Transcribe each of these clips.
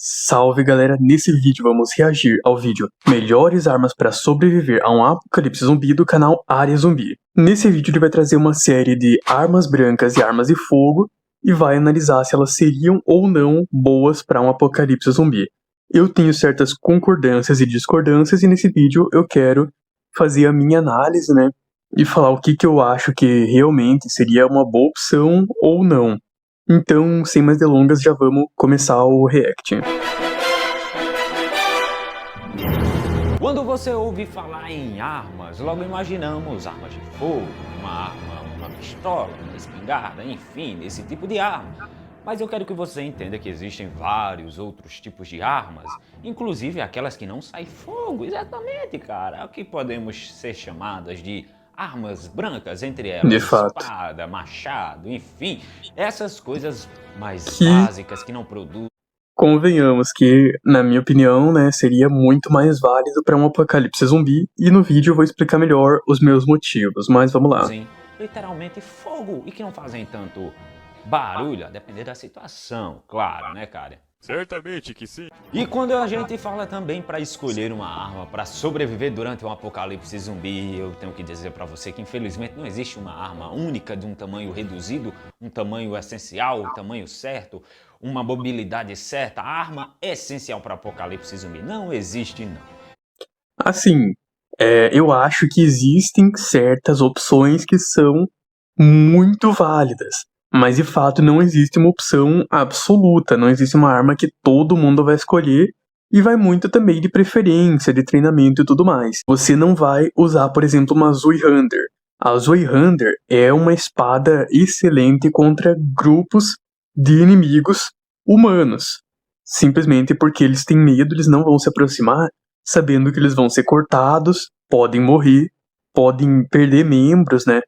Salve galera, nesse vídeo vamos reagir ao vídeo Melhores armas para sobreviver a um apocalipse zumbi do canal Área Zumbi. Nesse vídeo ele vai trazer uma série de armas brancas e armas de fogo e vai analisar se elas seriam ou não boas para um apocalipse zumbi. Eu tenho certas concordâncias e discordâncias e nesse vídeo eu quero fazer a minha análise, né? E falar o que eu acho que realmente seria uma boa opção ou não. Então, sem mais delongas, já vamos começar o react. Quando você ouve falar em armas, logo imaginamos armas de fogo, uma arma, uma pistola, uma espingarda, enfim, esse tipo de arma. Mas eu quero que você entenda que existem vários outros tipos de armas, inclusive aquelas que não saem fogo, exatamente, cara, que podemos ser chamadas de armas brancas, entre elas espada, machado, enfim, essas coisas mais básicas que não produzem. Convenhamos que, na minha opinião, né, seria muito mais válido para um apocalipse zumbi, e no vídeo eu vou explicar melhor os meus motivos, mas vamos lá. Literalmente fogo, e que não fazem tanto barulho, a depender da situação, claro, né, cara? Certamente que sim. E quando a gente fala também para escolher uma arma para sobreviver durante um apocalipse zumbi, eu tenho que dizer para você que infelizmente não existe uma arma única de um tamanho reduzido, um tamanho essencial, um tamanho certo, uma mobilidade certa. A arma é essencial para apocalipse zumbi não existe, não. Assim, eu acho que existem certas opções que são muito válidas. Mas de fato não existe uma opção absoluta, não existe uma arma que todo mundo vai escolher e vai muito também de preferência, de treinamento e tudo mais. Você não vai usar, por exemplo, uma Zweihander. A Zweihander é uma espada excelente contra grupos de inimigos humanos. Simplesmente porque eles têm medo, eles não vão se aproximar, sabendo que eles vão ser cortados, podem morrer, podem perder membros, né?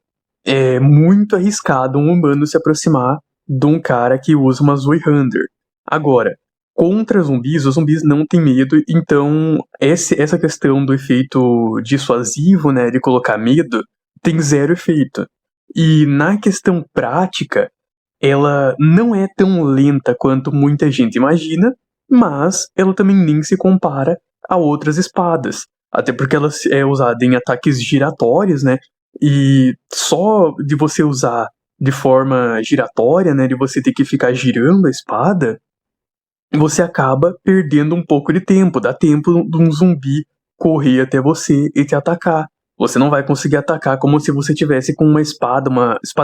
É muito arriscado um humano se aproximar de um cara que usa uma Zweihander. Agora, contra zumbis, os zumbis não têm medo, então essa questão do efeito dissuasivo, né, de colocar medo, tem zero efeito. E na questão prática, ela não é tão lenta quanto muita gente imagina, mas ela também nem se compara a outras espadas. Até porque ela é usada em ataques giratórios, né? E só de você usar de forma giratória, né, de você ter que ficar girando a espada, você acaba perdendo um pouco de tempo. Dá tempo de um zumbi correr até você e te atacar. Você não vai conseguir atacar como se você tivesse com uma espada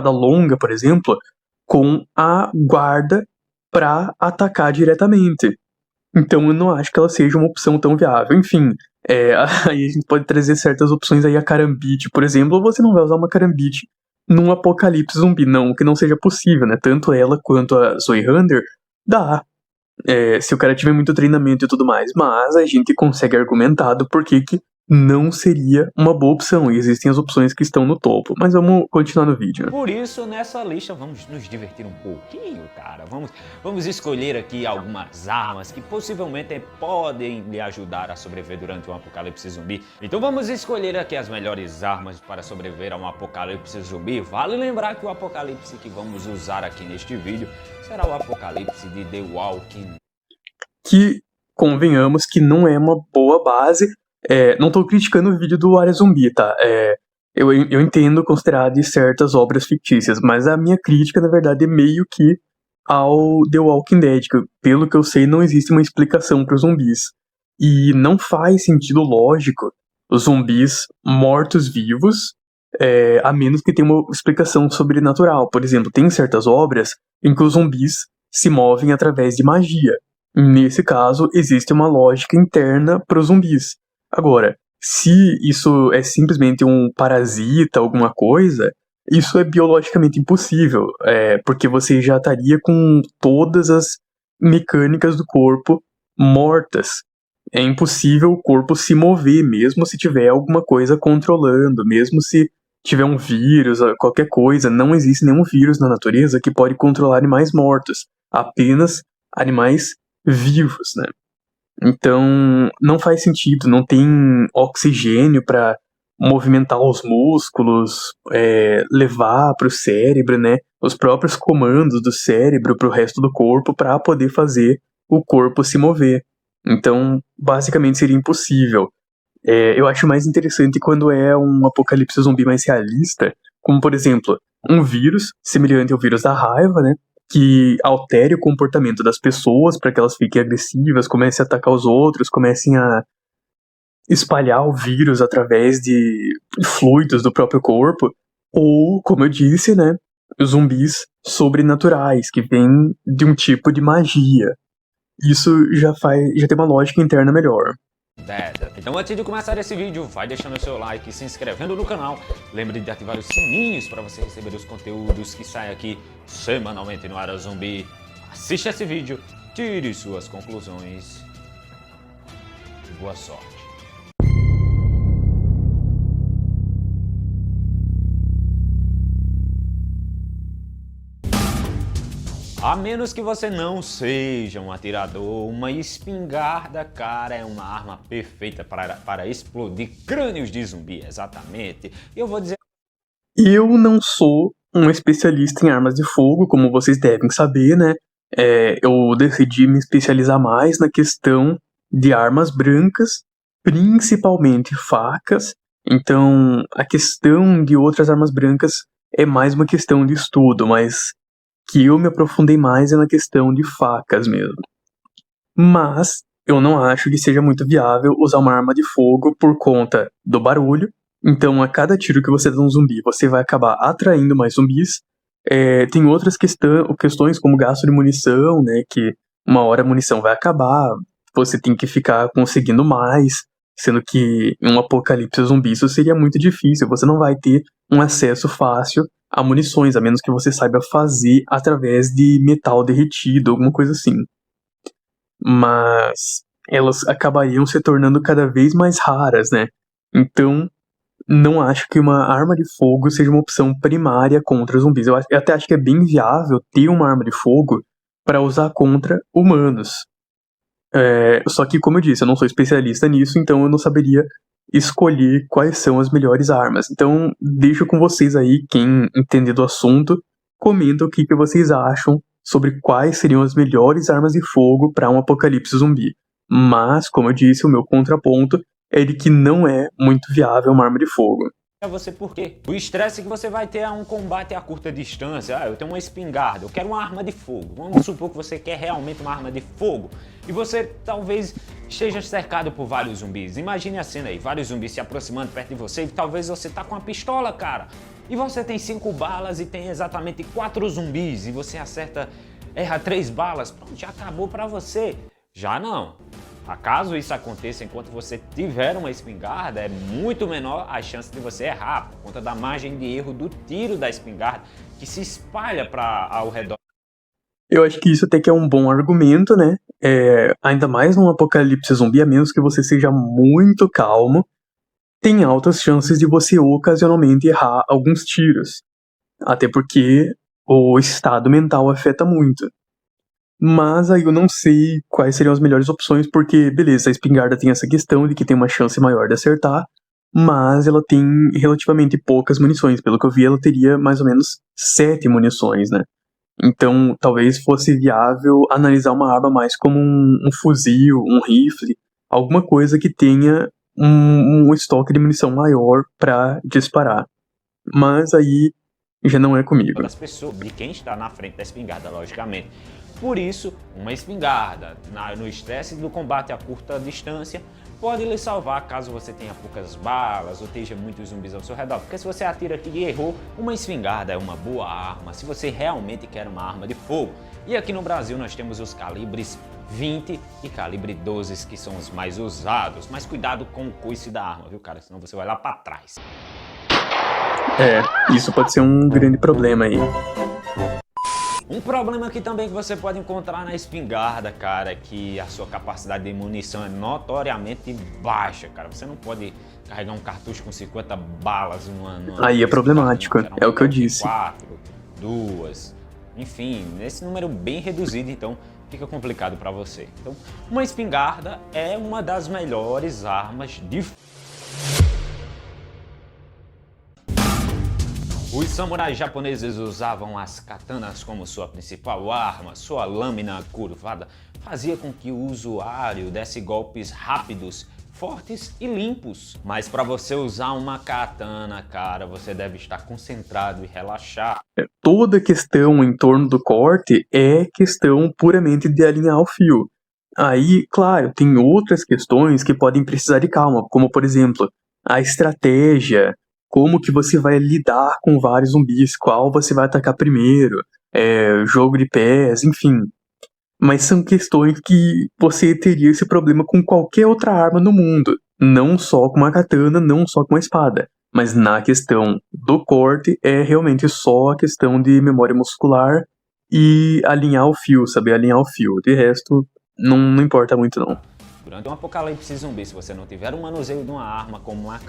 longa, por exemplo, com a guarda para atacar diretamente. Então eu não acho que ela seja uma opção tão viável. Enfim, aí a gente pode trazer certas opções aí, a Karambit, por exemplo, ou você não vai usar uma Karambit num apocalipse zumbi, não, que não seja possível, né? Tanto ela quanto a Zweihander dá, se o cara tiver muito treinamento e tudo mais, mas a gente consegue argumentar do porquê que não seria uma boa opção, e existem as opções que estão no topo, mas vamos continuar no vídeo. Por isso, nessa lista, vamos nos divertir um pouquinho, cara. Vamos escolher aqui algumas armas que possivelmente podem lhe ajudar a sobreviver durante um apocalipse zumbi. Então vamos escolher aqui as melhores armas para sobreviver a um apocalipse zumbi. Vale lembrar que o apocalipse que vamos usar aqui neste vídeo será o apocalipse de The Walking. Que, convenhamos, que não é uma boa base. Não tô criticando o vídeo do Área Zumbi, tá? Eu entendo considerar de certas obras fictícias, mas a minha crítica, na verdade, é meio que ao The Walking Dead, que, pelo que eu sei, não existe uma explicação para os zumbis. E não faz sentido lógico os zumbis mortos-vivos, a menos que tenha uma explicação sobrenatural. Por exemplo, tem certas obras em que os zumbis se movem através de magia. Nesse caso, existe uma lógica interna para os zumbis. Agora, se isso é simplesmente um parasita, alguma coisa, isso é biologicamente impossível, porque você já estaria com todas as mecânicas do corpo mortas. É impossível o corpo se mover, mesmo se tiver alguma coisa controlando, mesmo se tiver um vírus, qualquer coisa. Não existe nenhum vírus na natureza que pode controlar animais mortos, apenas animais vivos, né? Então, não faz sentido, não tem oxigênio para movimentar os músculos, levar para o cérebro, né, os próprios comandos do cérebro para o resto do corpo para poder fazer o corpo se mover. Então, basicamente seria impossível. Eu acho mais interessante quando é um apocalipse zumbi mais realista, como, por exemplo, um vírus semelhante ao vírus da raiva, né? Que altere o comportamento das pessoas para que elas fiquem agressivas, comecem a atacar os outros, comecem a espalhar o vírus através de fluidos do próprio corpo, ou, como eu disse, né, zumbis sobrenaturais, que vêm de um tipo de magia. Isso já tem uma lógica interna melhor. Então antes de começar esse vídeo, vai deixando o seu like, se inscrevendo no canal. Lembre de ativar os sininhos para você receber os conteúdos que saem aqui semanalmente no Área Zumbi. Assista esse vídeo, tire suas conclusões e boa sorte. A menos que você não seja um atirador, uma espingarda, cara, é uma arma perfeita para explodir crânios de zumbi, exatamente. E eu vou dizer... Eu não sou um especialista em armas de fogo, como vocês devem saber, né? Eu decidi me especializar mais na questão de armas brancas, principalmente facas. Então, a questão de outras armas brancas é mais uma questão de estudo, mas... que eu me aprofundei mais é na questão de facas mesmo. Mas eu não acho que seja muito viável usar uma arma de fogo por conta do barulho. Então, a cada tiro que você dá um zumbi, você vai acabar atraindo mais zumbis. Tem outras questões como gasto de munição, né? Que uma hora a munição vai acabar, você tem que ficar conseguindo mais. Sendo que em um apocalipse zumbi isso seria muito difícil, você não vai ter um acesso fácil a munições, a menos que você saiba fazer através de metal derretido, alguma coisa assim. Mas elas acabariam se tornando cada vez mais raras, né? Então, não acho que uma arma de fogo seja uma opção primária contra zumbis. Eu até acho que é bem viável ter uma arma de fogo para usar contra humanos. Só que, como eu disse, eu não sou especialista nisso, então eu não saberia escolher quais são as melhores armas. Então, deixo com vocês aí, quem entender do assunto, comenta o que vocês acham sobre quais seriam as melhores armas de fogo para um apocalipse zumbi. Mas, como eu disse, o meu contraponto é de que não é muito viável uma arma de fogo. Você por quê? O estresse que você vai ter é um combate a curta distância. Eu tenho uma espingarda, eu quero uma arma de fogo. Vamos supor que você quer realmente uma arma de fogo e você talvez esteja cercado por vários zumbis. Imagine a cena aí, vários zumbis se aproximando perto de você e talvez você tá com uma pistola, cara. E você tem 5 balas e tem exatamente 4 zumbis e você erra 3 balas, pronto, já acabou pra você. Já não. Caso isso aconteça enquanto você tiver uma espingarda, é muito menor a chance de você errar, por conta da margem de erro do tiro da espingarda, que se espalha ao redor. Eu acho que isso até que é um bom argumento, né? Ainda mais num apocalipse zumbi, a menos que você seja muito calmo, tem altas chances de você ocasionalmente errar alguns tiros. Até porque o estado mental afeta muito. Mas aí eu não sei quais seriam as melhores opções, porque, beleza, a espingarda tem essa questão de que tem uma chance maior de acertar, mas ela tem relativamente poucas munições. Pelo que eu vi, ela teria mais ou menos 7 munições, né? Então, talvez fosse viável analisar uma arma mais como um fuzil, um rifle, alguma coisa que tenha um estoque de munição maior para disparar. Mas aí já não é comigo. Das pessoas, de quem está na frente da espingarda, logicamente. Por isso, uma espingarda no estresse do combate a curta distância pode lhe salvar caso você tenha poucas balas ou esteja muitos zumbis ao seu redor. Porque se você atira aqui e errou, uma espingarda é uma boa arma se você realmente quer uma arma de fogo. E aqui no Brasil nós temos os calibres 20 e calibre 12 que são os mais usados. Mas cuidado com o coice da arma, viu, cara? Senão você vai lá para trás. Isso pode ser um grande problema aí. Um problema aqui também que você pode encontrar na espingarda, cara, é que a sua capacidade de munição é notoriamente baixa, cara. Você não pode carregar um cartucho com 50 balas numa aí é problemático, é o que eu disse. 4, 2, enfim, nesse número bem reduzido, então fica complicado para você. Então, uma espingarda é uma das melhores armas de Os samurais japoneses usavam as katanas como sua principal arma. Sua lâmina curvada fazia com que o usuário desse golpes rápidos, fortes e limpos. Mas para você usar uma katana, cara, você deve estar concentrado e relaxar. Toda questão em torno do corte é questão puramente de alinhar o fio. Aí, claro, tem outras questões que podem precisar de calma, como por exemplo, a estratégia, como que você vai lidar com vários zumbis, qual você vai atacar primeiro, jogo de pés, enfim. Mas são questões que você teria esse problema com qualquer outra arma no mundo, não só com uma katana, não só com uma espada. Mas na questão do corte, é realmente só a questão de memória muscular e alinhar o fio, saber alinhar o fio. De resto, não importa muito não. Durante um apocalipse zumbi, se você não tiver um manuseio de uma arma como uma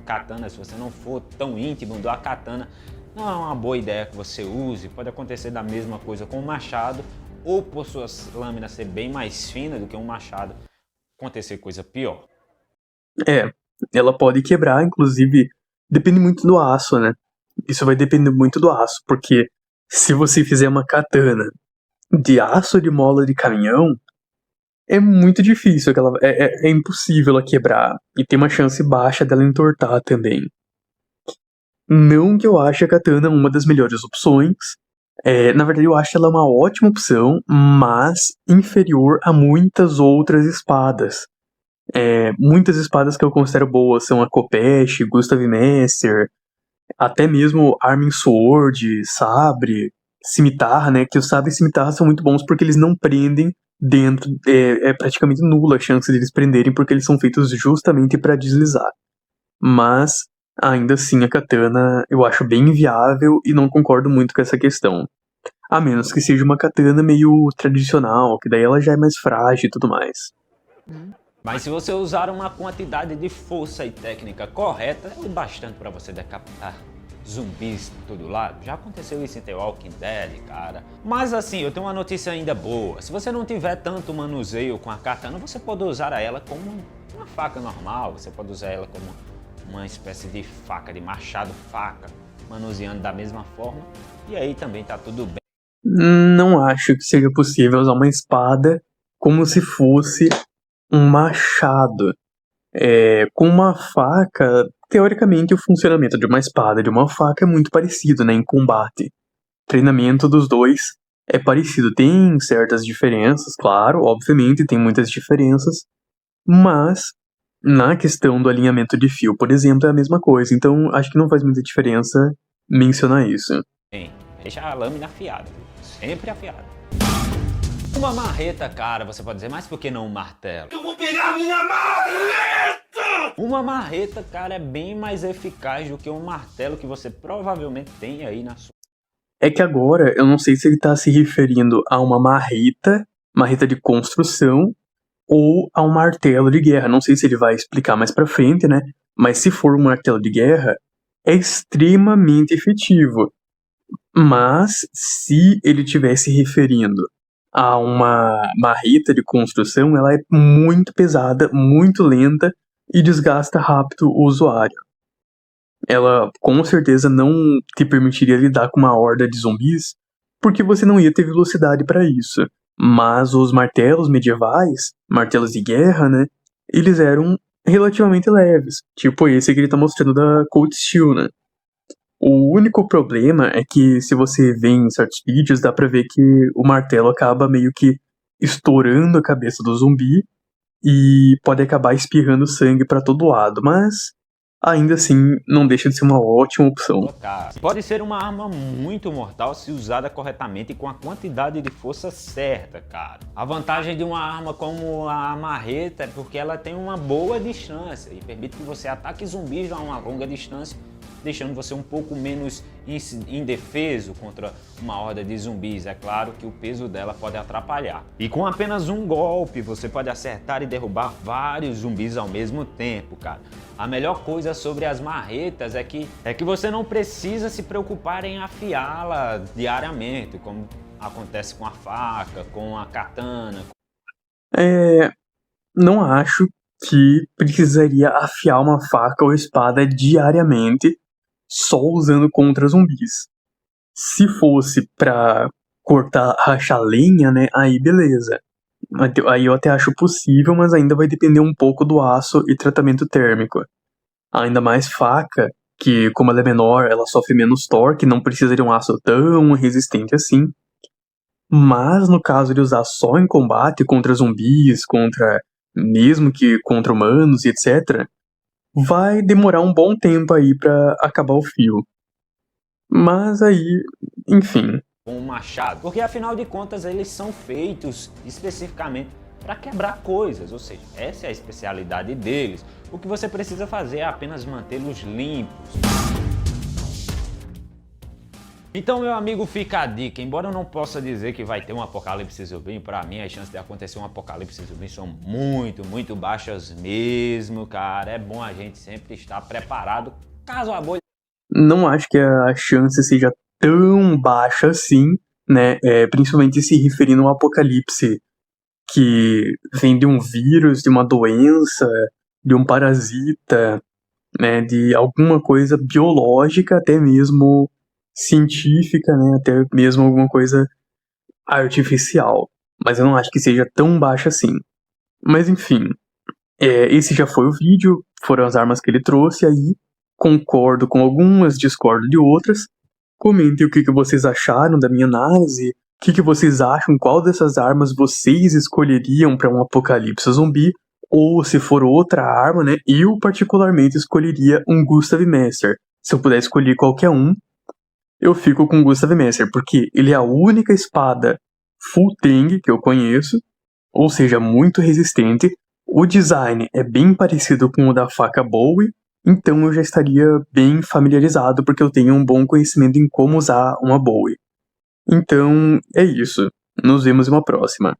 katana, se você não for tão íntimo da katana, não é uma boa ideia que você use. Pode acontecer da mesma coisa com o machado, ou por suas lâminas ser bem mais finas do que um machado, acontecer coisa pior. Ela pode quebrar, inclusive, depende muito do aço, né? Isso vai depender muito do aço, porque se você fizer uma katana de aço de mola de caminhão, é muito difícil, é impossível ela quebrar, e tem uma chance baixa dela entortar também. Não que eu ache a katana uma das melhores opções, na verdade eu acho ela uma ótima opção, mas inferior a muitas outras espadas. Muitas espadas que eu considero boas são a Khopesh, Gustav Messer, até mesmo Armin Sword, Sabre, Cimitarra, né? Que o Sabre e Cimitarra são muito bons porque eles não prendem dentro. É praticamente nula a chance de eles prenderem porque eles são feitos justamente para deslizar. Mas, ainda assim, a katana eu acho bem inviável e não concordo muito com essa questão. A menos que seja uma katana meio tradicional, que daí ela já é mais frágil e tudo mais. Mas se você usar uma quantidade de força e técnica correta, é o bastante para você decapitar zumbis por todo lado. Já aconteceu isso em The Walking Dead, cara. Mas assim, eu tenho uma notícia ainda boa. Se você não tiver tanto manuseio com a katana, você pode usar ela como uma faca normal. Você pode usar ela como uma espécie de faca, de machado-faca, manuseando da mesma forma. E aí também tá tudo bem. Não acho que seja possível usar uma espada como se fosse um machado. Com uma faca, teoricamente o funcionamento de uma espada e de uma faca é muito parecido, né, em combate. O treinamento dos dois é parecido. Tem certas diferenças, claro, obviamente tem muitas diferenças, mas na questão do alinhamento de fio, por exemplo, é a mesma coisa. Então acho que não faz muita diferença mencionar isso. Deixa a lâmina afiada, sempre afiada. Uma marreta, cara, você pode dizer, mas por que não um martelo? Eu vou pegar minha marreta! Uma marreta, cara, é bem mais eficaz do que um martelo que você provavelmente tem aí na sua. É que agora, eu não sei se ele tá se referindo a uma marreta de construção, ou a um martelo de guerra. Não sei se ele vai explicar mais pra frente, né? Mas se for um martelo de guerra, é extremamente efetivo. Mas se ele estivesse referindo a uma marreta de construção, ela é muito pesada, muito lenta e desgasta rápido o usuário. Ela com certeza não te permitiria lidar com uma horda de zumbis, porque você não ia ter velocidade para isso. Mas os martelos medievais, martelos de guerra, né, eles eram relativamente leves, tipo esse que ele tá mostrando da Cold Steel, né. O único problema é que se você vê em certos vídeos, dá pra ver que o martelo acaba meio que estourando a cabeça do zumbi e pode acabar espirrando sangue pra todo lado, mas ainda assim não deixa de ser uma ótima opção. Pode ser uma arma muito mortal se usada corretamente e com a quantidade de força certa, cara. A vantagem de uma arma como a marreta é porque ela tem uma boa distância e permite que você ataque zumbis a uma longa distância, deixando você um pouco menos indefeso contra uma horda de zumbis. É claro que o peso dela pode atrapalhar. E com apenas um golpe, você pode acertar e derrubar vários zumbis ao mesmo tempo, cara. A melhor coisa sobre as marretas é que você não precisa se preocupar em afiá-la diariamente, como acontece com a faca, com a katana. Não acho que precisaria afiar uma faca ou espada diariamente, só usando contra zumbis. Se fosse pra cortar, rachar lenha, né, aí beleza. Aí eu até acho possível, mas ainda vai depender um pouco do aço e tratamento térmico. Ainda mais faca, que como ela é menor, ela sofre menos torque, não precisa de um aço tão resistente assim. Mas no caso de usar só em combate contra zumbis, mesmo que contra humanos e etc., vai demorar um bom tempo aí pra acabar o fio. Mas aí, enfim. Com um machado, porque afinal de contas eles são feitos especificamente para quebrar coisas, ou seja, essa é a especialidade deles. O que você precisa fazer é apenas mantê-los limpos. Então, meu amigo, fica a dica. Embora eu não possa dizer que vai ter um apocalipse zumbi, para mim as chances de acontecer um apocalipse zumbi são muito baixas mesmo, cara. É bom a gente sempre estar preparado caso a bolha... Não acho que a chance seja tão baixa assim, né? Principalmente se referindo a um apocalipse que vem de um vírus, de uma doença, de um parasita, né? De alguma coisa biológica, até mesmo científica, né? Até mesmo alguma coisa artificial. Mas eu não acho que seja tão baixa assim. Mas enfim, esse já foi o vídeo, foram as armas que ele trouxe aí. Concordo com algumas, discordo de outras. Comentem o que vocês acharam da minha análise. O que vocês acham? Qual dessas armas vocês escolheriam para um apocalipse zumbi? Ou se for outra arma, né? Eu particularmente escolheria um Gustav Messer. Se eu puder escolher qualquer um, eu fico com o Gustav Messer, porque ele é a única espada full tang que eu conheço, ou seja, muito resistente. O design é bem parecido com o da faca Bowie, então eu já estaria bem familiarizado porque eu tenho um bom conhecimento em como usar uma Bowie. Então é isso. Nos vemos em uma próxima.